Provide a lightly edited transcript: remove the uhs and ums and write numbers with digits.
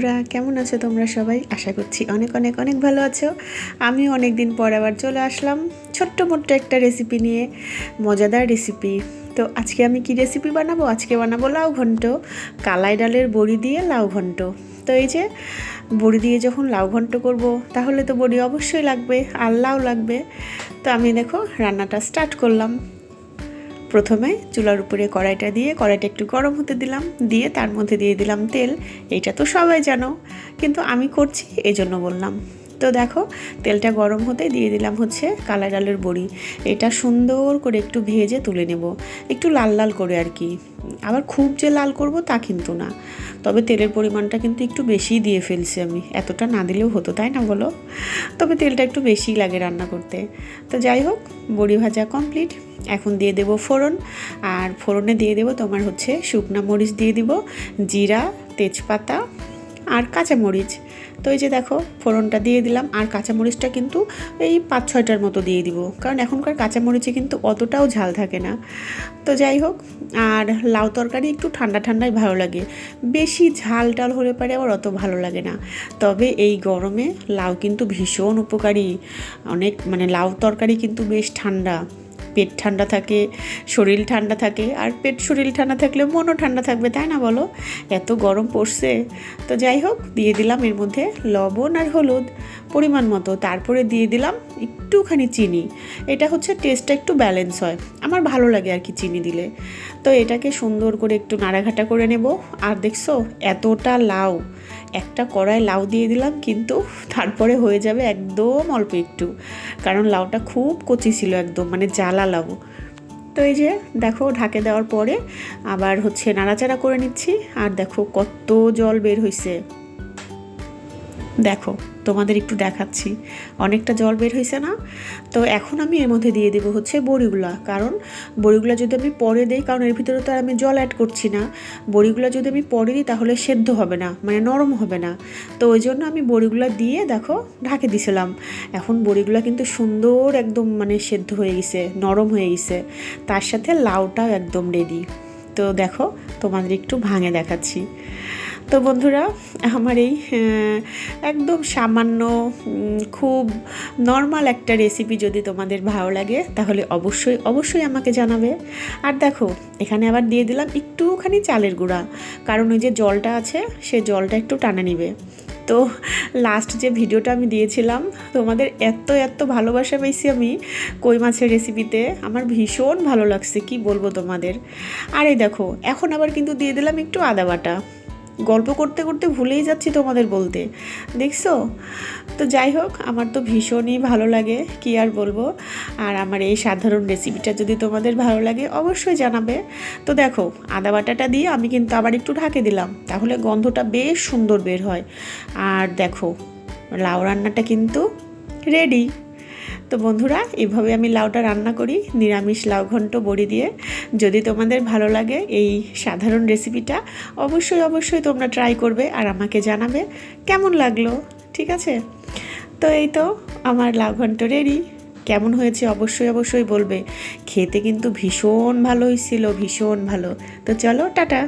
বন্ধুরা, কেমন আছো তোমরা সবাই? আশা করছি অনেক অনেক অনেক ভালো আছো। আমিও অনেক দিন পর আবার চলে আসলাম ছোট্ট মোট্ট একটা রেসিপি নিয়ে, মজাদার রেসিপি। তো আজকে আমি কি রেসিপি বানাবো? আজকে বানাবো লাউ ঘন্ট, কালাই ডালের বড়ি দিয়ে লাউ ঘন্ট। তো এই যে বড়ি দিয়ে যখন লাউ ঘন্ট করব, তাহলে তো বড়ি অবশ্যই লাগবে আর লাউ লাগবে। তো আমি দেখো রান্নাটা স্টার্ট করলাম। প্রথমে চুলার উপরে কড়াইটা দিয়ে কড়াইটা একটু গরম হতে দিলাম, দিয়ে তার মধ্যে দিয়ে দিলাম তেল। এইটা তো সবাই জানো, কিন্তু আমি করছি এই জন্য বললাম। তো দেখো তেলটা গরম হতে দিয়ে দিলাম হচ্ছে কালাই ডালের বড়ি। এটা সুন্দর করে একটু ভেজে তুলে নেব, একটু লাল লাল করে আর কি। আবার খুব যে লাল করব তা কিন্তু না, তবে তেলের পরিমাণটা কিন্তু একটু বেশিই দিয়ে ফেলছি আমি, এতটা না দিলেও হতো তাই না বলো? তবে তেলটা একটু বেশিই লাগে রান্না করতে। তো যাই হোক, বড়ি ভাজা কমপ্লিট। এখন দিয়ে দেব ফোড়ন, আর ফোড়নে দিয়ে দেব তোমার হচ্ছে শুকনো মরিচ দিয়ে দিব, জিরা, তেজপাতা আর কাঁচামরিচ। তো এই যে দেখো ফোড়নটা দিয়ে দিলাম, আর কাঁচামরিচটা কিন্তু এই 5-6টার মতো দিয়ে দিব, কারণ এখনকার কাঁচামরিচে কিন্তু অতটাও ঝাল থাকে না। তো যাই হোক, আর লাউ তরকারি একটু ঠান্ডা ঠান্ডাই ভালো লাগে, বেশি ঝাল টাল হলে পারে আবার অত ভালো লাগে না। তবে এই গরমে লাউ কিন্তু ভীষণ উপকারী, অনেক মানে লাউ তরকারি কিন্তু বেশ ঠান্ডা, পেট ঠান্ডা থাকে, শরীর ঠান্ডা থাকে, আর পেট শরীর ঠান্ডা থাকলে মনও ঠান্ডা থাকবে তাই না বলো? এত গরম পড়ছে। তো যাই হোক, দিয়ে দিলাম এর মধ্যে লবণ আর হলুদ পরিমাণ মতো, তারপরে দিয়ে দিলাম একটুখানি চিনি। এটা হচ্ছে টেস্টটা একটু ব্যালেন্স হয়, আমার ভালো লাগে আর কি চিনি দিলে। তো এটাকে সুন্দর করে একটু নাড়াঘাটা করে নেব। আর দেখছো এতটা লাউ, একটা কড়াই লাউ দিয়ে দিলাম, কিন্তু তারপরে হয়ে যাবে একদম অল্প একটু, কারণ লাউটা খুব কচি ছিল, একদম মানে জ্বালা লাউ। তো এই যে দেখো ঢাকে দেওয়ার পরে আবার হচ্ছে নাড়াচাড়া করে নিচ্ছি, আর দেখো কত জল বের হয়েছে। দেখো তোমাদের একটু দেখাচ্ছি, অনেকটা জল বের হয়েছে না? তো এখন আমি এর মধ্যে দিয়ে দেবো হচ্ছে বড়িগুলা, কারণ বড়িগুলা যদি আমি পরে দিই, কারণ এর ভিতরে তো আর আমি জল অ্যাড করছি না, বড়িগুলা যদি আমি পরে দিই তাহলে সেদ্ধ হবে না, মানে নরম হবে না। তো ওই জন্য আমি বড়িগুলা দিয়ে দেখো ঢাকে দিছিলাম। এখন বড়িগুলা কিন্তু সুন্দর একদম মানে সেদ্ধ হয়ে গেছে, নরম হয়ে গেছে, তার সাথে লাউটাও একদম রেডি। তো দেখো তোমাদের একটু ভাঙে দেখাচ্ছি। তো বন্ধুরা, আমার এই একদম সামান্য খুব নর্মাল একটা রেসিপি যদি তোমাদের ভালো লাগে, তাহলে অবশ্যই অবশ্যই আমাকে জানাবে। আর দেখো এখানে আবার দিয়ে দিলাম একটুখানি চালের গুঁড়া, কারণ ওই যে জলটা আছে সে জলটা একটু টানে নিবে। তো লাস্ট যে ভিডিওটা আমি দিয়েছিলাম, তোমাদের এত এত ভালোবাসা পেয়েছি আমি কই মাছের রেসিপিতে, আমার ভীষণ ভালো লাগছে, কি বলবো তোমাদের। আর এই দেখো এখন আবার কিন্তু দিয়ে দিলাম একটু আদা বাটা, গল্প করতে করতে ভুলেই যাচ্ছি তোমাদের বলতে, দেখছো? তো যাই হোক, আমার তো ভীষণই ভালো লাগে, কি আর বলবো। আর আমার এই সাধারণ রেসিপিটা যদি তোমাদের ভালো লাগে অবশ্যই জানাবে। তো দেখো আদা বাটাটা দিয়ে আমি কিন্তু আবার একটু ঢাকে দিলাম, তাহলে গন্ধটা বেশ সুন্দর বের হয়। আর দেখো লাউ রান্নাটা কিন্তু রেডি। তো বন্ধুরা, এভাবে আমি লাউটা রান্না করি, নিরামিষ লাউ ঘন্ট বড়ি দিয়ে। যদি তোমাদের ভালো লাগে এই সাধারণ রেসিপিটা, অবশ্যই অবশ্যই তোমরা ট্রাই করবে আর আমাকে জানাবে কেমন লাগলো, ঠিক আছে? তো এই তো আমার লাউ ঘন্ট রেডি। কেমন হয়েছে অবশ্যই অবশ্যই বলবে, খেতে কিন্তু ভীষণ ভালো হয়েছিল, ভীষণ ভালো। তো চলো টাটা।